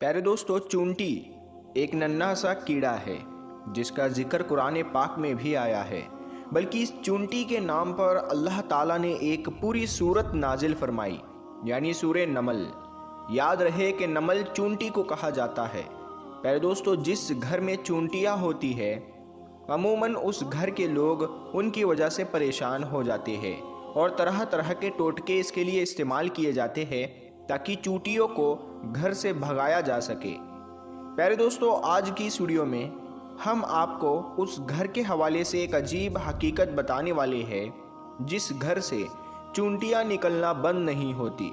प्यारे दोस्तों, चूंटी एक नन्हा सा कीड़ा है जिसका जिक्र कुरान पाक में भी आया है। बल्कि इस चूंटी के नाम पर अल्लाह ताला ने एक पूरी सूरत नाजिल फरमाई, यानी सूरे नमल। याद रहे कि नमल चूंटी को कहा जाता है। प्यारे दोस्तों, जिस घर में चूंटियाँ होती है अमूमन उस घर के लोग उनकी वजह से परेशान हो जाते हैं और तरह तरह के टोटके इसके लिए इस्तेमाल किए जाते हैं ताकि चूंटियों को घर से भगाया जा सके। प्यारे दोस्तों, आज की इस वीडियो में हम आपको उस घर के हवाले से एक अजीब हकीकत बताने वाले हैं जिस घर से चूंटियाँ निकलना बंद नहीं होती।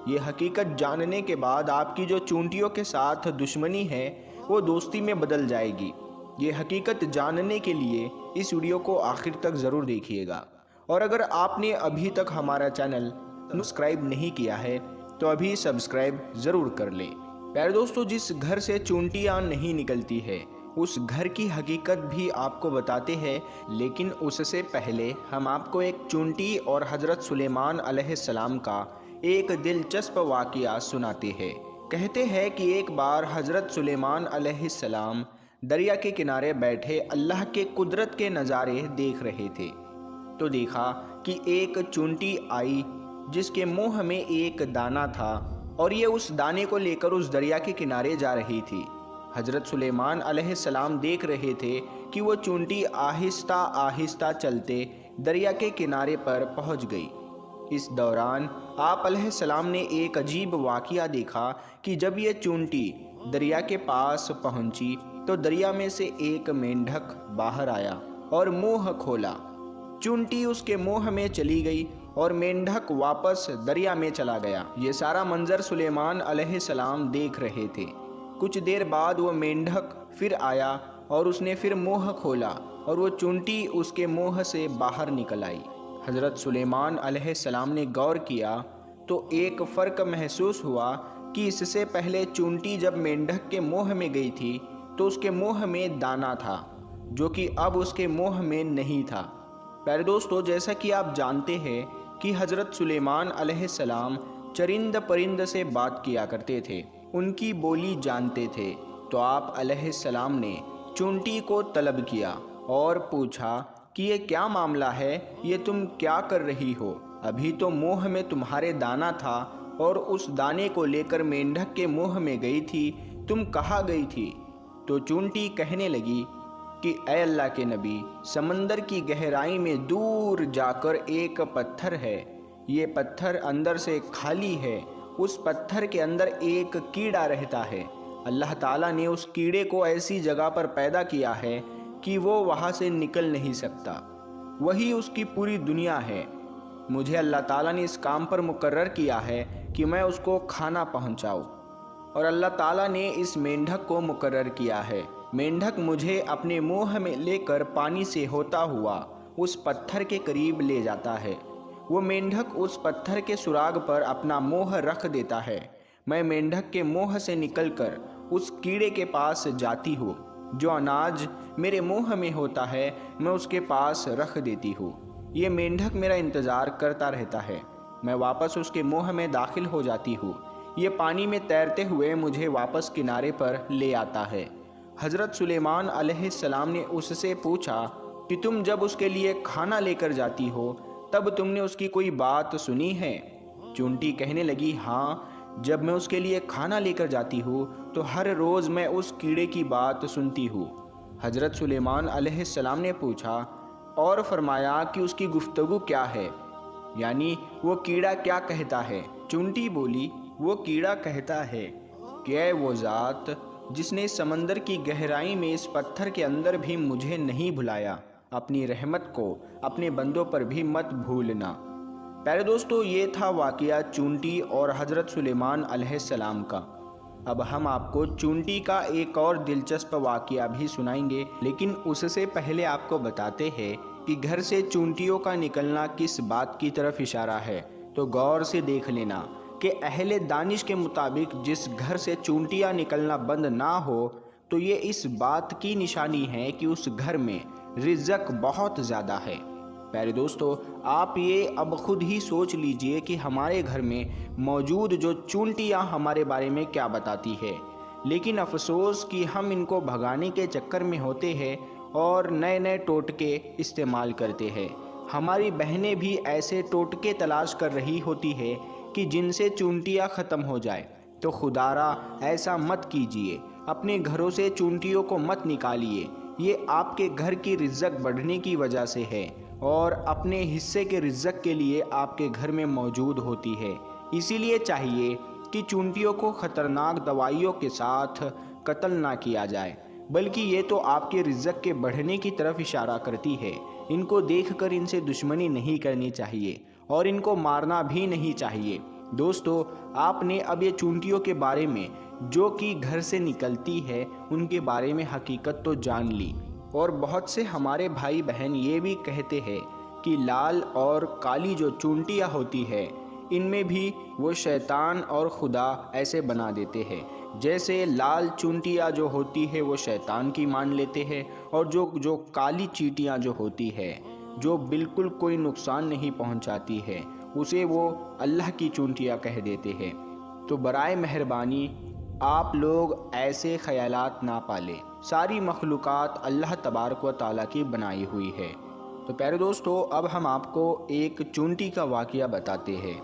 ये हकीकत जानने के बाद आपकी जो चूंटियों के साथ दुश्मनी है वो दोस्ती में बदल जाएगी। ये हकीकत जानने के लिए इस वीडियो को आखिर तक ज़रूर देखिएगा। और अगर आपने अभी तक हमारा चैनल सब्सक्राइब नहीं किया है तो अभी सब्सक्राइब ज़रूर कर लें। प्यारे दोस्तों, जिस घर से चूंटियाँ नहीं निकलती है उस घर की हकीकत भी आपको बताते हैं, लेकिन उससे पहले हम आपको एक चूंटी और हज़रत सुलेमान अलैहिस्सलाम का एक दिलचस्प वाक़या सुनाते हैं। कहते हैं कि एक बार हज़रत सुलेमान अलैहिस्सलाम दरिया के किनारे बैठे अल्लाह के कुदरत के नज़ारे देख रहे थे तो देखा कि एक चूंटी आई जिसके मुंह में एक दाना था और ये उस दाने को लेकर उस दरिया के किनारे जा रही थी। हज़रत सुलेमान अलैहिस्सलाम देख रहे थे कि वो चूंटी आहिस्ता आहिस्ता चलते दरिया के किनारे पर पहुंच गई। इस दौरान आप अलैहिस्सलाम ने एक अजीब वाक़या देखा कि जब ये चूंटी दरिया के पास पहुंची तो दरिया में से एक मेंढक बाहर आया और मुंह खोला। चूंटी उसके मुंह में चली गई और मेंढक वापस दरिया में चला गया। ये सारा मंजर सुलेमान अलैहिस्सलाम देख रहे थे। कुछ देर बाद वो मेंढक फिर आया और उसने फिर मुंह खोला और वो चूंटी उसके मुंह से बाहर निकल आई। हज़रत सुलेमान अलैहिस्सलाम ने गौर किया तो एक फ़र्क महसूस हुआ कि इससे पहले चूंटी जब मेंढक के मुंह में गई थी तो उसके मुंह में दाना था जो कि अब उसके मुंह में नहीं था। प्यारे दोस्तों, जैसा कि आप जानते हैं कि हज़रत सुलेमान अलैहिस्सलाम चरिंद परिंद से बात किया करते थे, उनकी बोली जानते थे। तो आप अलैहिस्सलाम ने चूंटी को तलब किया और पूछा कि ये क्या मामला है, ये तुम क्या कर रही हो? अभी तो मुंह में तुम्हारे दाना था और उस दाने को लेकर मेंढक के मुंह में गई थी, तुम कहाँ गई थी? तो चूंटी कहने लगी कि ऐ अल्लाह के नबी, समंदर की गहराई में दूर जाकर एक पत्थर है, ये पत्थर अंदर से खाली है, उस पत्थर के अंदर एक कीड़ा रहता है। अल्लाह ताला ने उस कीड़े को ऐसी जगह पर पैदा किया है कि वो वहाँ से निकल नहीं सकता, वही उसकी पूरी दुनिया है। मुझे अल्लाह ताला ने इस काम पर मुकर्रर किया है कि मैं उसको खाना पहुँचाऊँ और अल्लाह ताला ने इस मेंढक को मुकर्रर किया है। मेंढक मुझे अपने मुंह में लेकर पानी से होता हुआ उस पत्थर के करीब ले जाता है। वो मेंढक उस पत्थर के सुराग पर अपना मुंह रख देता है। मैं मेंढक के मुंह से निकलकर उस कीड़े के पास जाती हूँ। जो अनाज मेरे मुंह में होता है मैं उसके पास रख देती हूँ। ये मेंढक मेरा इंतज़ार करता रहता है। मैं वापस उसके मुंह में दाखिल हो जाती हूँ। ये पानी में तैरते हुए मुझे वापस किनारे पर ले आता है। हज़रत सुलेमान अलैहिस्सलाम ने उससे पूछा कि तुम जब उसके लिए खाना लेकर जाती हो तब तुमने उसकी कोई बात सुनी है? चूंटी कहने लगी, हाँ, जब मैं उसके लिए खाना लेकर जाती हूँ तो हर रोज़ मैं उस कीड़े की बात सुनती हूँ। हज़रत सुलेमान अलैहिस्सलाम ने पूछा और फरमाया कि उसकी गुफ्तगू क्या है, यानी वो कीड़ा क्या कहता है? चूंटी बोली, वो कीड़ा कहता है कि ऐ वो ज़ात जिसने समंदर की गहराई में इस पत्थर के अंदर भी मुझे नहीं भुलाया, अपनी रहमत को अपने बंदों पर भी मत भूलना। प्यारे दोस्तों, ये था वाक़या चूंटी और हज़रत सुलेमान अलैहिस्सलाम का। अब हम आपको चूंटी का एक और दिलचस्प वाक़या भी सुनाएंगे, लेकिन उससे पहले आपको बताते हैं कि घर से चूंटियों का निकलना किस बात की तरफ इशारा है। तो गौर से देख लेना कि अहले दानिश के मुताबिक जिस घर से चूंटियाँ निकलना बंद ना हो तो ये इस बात की निशानी है कि उस घर में रिज़्क़ बहुत ज़्यादा है। प्यारे दोस्तों, आप ये अब खुद ही सोच लीजिए कि हमारे घर में मौजूद जो चूंटियाँ हमारे बारे में क्या बताती है। لیکن افسوس کہ ہم ان کو بھگانے کے چکر میں ہوتے ہیں اور نئے نئے ٹوٹکے استعمال کرتے ہیں۔ ہماری بہنیں بھی ایسے ٹوٹکے تلاش کر رہی ہوتی ہے کہ جن سے چونٹیاں ختم ہو جائے۔ تو خدارا ایسا مت کیجیے، اپنے گھروں سے چونٹیوں کو مت نکالیے۔ یہ آپ کے گھر کی رزق بڑھنے کی وجہ سے ہے اور اپنے حصے کے رزق کے لیے آپ کے گھر میں موجود ہوتی ہے۔ اسی لیے چاہیے کہ چونٹیوں کو خطرناک دوائیوں کے ساتھ قتل نہ کیا جائے، بلکہ یہ تو آپ کے رزق کے بڑھنے کی طرف اشارہ کرتی ہے۔ ان کو دیکھ کر ان سے دشمنی نہیں کرنی چاہیے اور ان کو مارنا بھی نہیں چاہیے۔ دوستو، آپ نے اب یہ چونٹیوں کے بارے میں جو کہ گھر سے نکلتی ہے ان کے بارے میں حقیقت تو جان لی، اور بہت سے ہمارے بھائی بہن یہ بھی کہتے ہیں کہ لال اور کالی جو چونٹیاں ہوتی ہے ان میں بھی وہ شیطان اور خدا ایسے بنا دیتے ہیں، جیسے لال چونٹیاں جو ہوتی ہے وہ شیطان کی مان لیتے ہیں، اور جو کالی چیٹیاں جو ہوتی ہے جو بالکل کوئی نقصان نہیں پہنچاتی ہے اسے وہ اللہ کی چونٹیاں کہہ دیتے ہیں۔ تو برائے مہربانی آپ لوگ ایسے خیالات نہ پالیں۔ ساری مخلوقات اللہ تبارک و تعالیٰ کی بنائی ہوئی ہے۔ تو پیارے دوستو، اب ہم آپ کو ایک چونٹی کا واقعہ بتاتے ہیں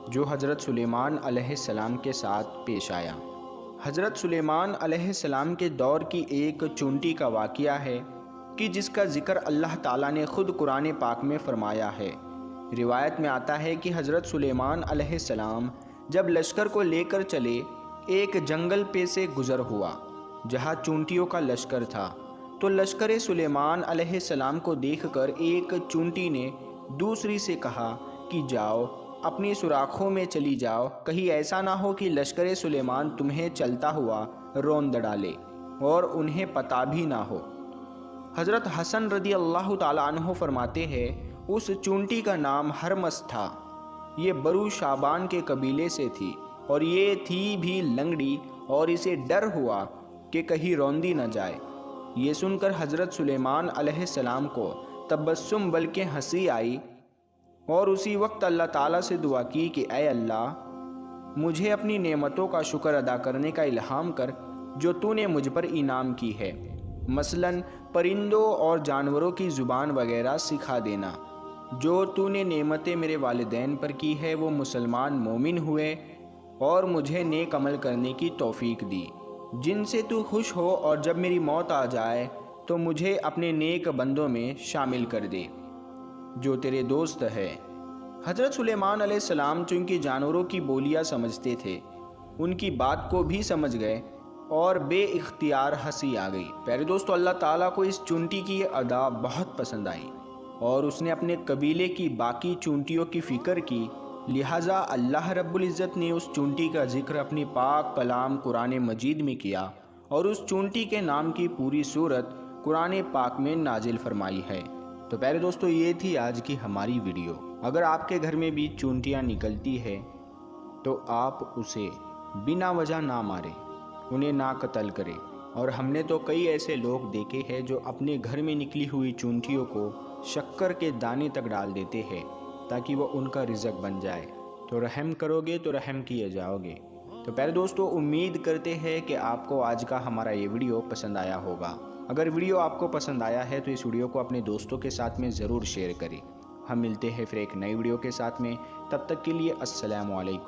جو حضرت سلیمان علیہ السلام کے ساتھ پیش آیا۔ حضرت سلیمان علیہ السلام کے دور کی ایک چونٹی کا واقعہ ہے کہ جس کا ذکر اللہ تعالیٰ نے خود قرآن پاک میں فرمایا ہے۔ روایت میں آتا ہے کہ حضرت سلیمان علیہ السلام جب لشکر کو لے کر چلے، ایک جنگل پہ سے گزر ہوا جہاں چونٹیوں کا لشکر تھا۔ تو لشکر سلیمان علیہ السلام کو دیکھ کر ایک چونٹی نے دوسری سے کہا کہ جاؤ اپنی سوراخوں میں چلی جاؤ، کہیں ایسا نہ ہو کہ لشکر سلیمان تمہیں چلتا ہوا روند ڈالے اور انہیں پتہ بھی نہ ہو۔ حضرت حسن رضی اللہ تعالیٰ عنہ فرماتے ہیں اس چونٹی کا نام ہرمس تھا۔ یہ برو شابان کے قبیلے سے تھی اور یہ تھی بھی لنگڑی، اور اسے ڈر ہوا کہ کہیں روندی نہ جائے۔ یہ سن کر حضرت سلیمان علیہ السلام کو تبسم بلکہ ہنسی آئی، اور اسی وقت اللہ تعالیٰ سے دعا کی کہ اے اللہ، مجھے اپنی نعمتوں کا شکر ادا کرنے کا الہام کر جو تو نے مجھ پر انعام کی ہے، مثلاً پرندوں اور جانوروں کی زبان وغیرہ سکھا دینا۔ جو تو نے نعمتیں میرے والدین پر کی ہے وہ مسلمان مومن ہوئے اور مجھے نیک عمل کرنے کی توفیق دی، جن سے تو خوش ہو، اور جب میری موت آ جائے تو مجھے اپنے نیک بندوں میں شامل کر دے جو تیرے دوست ہے۔ حضرت سلیمان علیہ السلام چونکہ جانوروں کی بولیاں سمجھتے تھے، ان کی بات کو بھی سمجھ گئے اور بے اختیار ہنسی آ گئی۔ پیارے دوستو، اللہ تعالیٰ کو اس چونٹی کی یہ ادا بہت پسند آئی اور اس نے اپنے قبیلے کی باقی چونٹیوں کی فکر کی، لہٰذا اللہ رب العزت نے اس چونٹی کا ذکر اپنی پاک کلام قرآن مجید میں کیا، اور اس چونٹی کے نام کی پوری صورت قرآن پاک میں نازل فرمائی ہے۔ تو پیارے دوستو، یہ تھی آج کی ہماری ویڈیو۔ اگر آپ کے گھر میں بھی چونٹیاں نکلتی ہے تو آپ اسے بنا وجہ نہ ماریں، انہیں نہ قتل کریں، اور ہم نے تو کئی ایسے لوگ دیکھے ہیں جو اپنے گھر میں نکلی ہوئی چونٹیوں کو شکر کے دانے تک ڈال دیتے ہیں تاکہ وہ ان کا رزق بن جائے۔ تو رحم کرو گے تو رحم کیے جاؤ گے۔ تو پیارے دوستو، امید کرتے ہیں کہ آپ کو آج کا ہمارا یہ ویڈیو پسند آیا ہوگا۔ اگر ویڈیو آپ کو پسند آیا ہے تو اس ویڈیو کو اپنے دوستوں کے ساتھ میں ضرور شیئر کریں۔ ہم ملتے ہیں پھر ایک نئی ویڈیو کے ساتھ میں، تب تک کے لیے السلام علیکم۔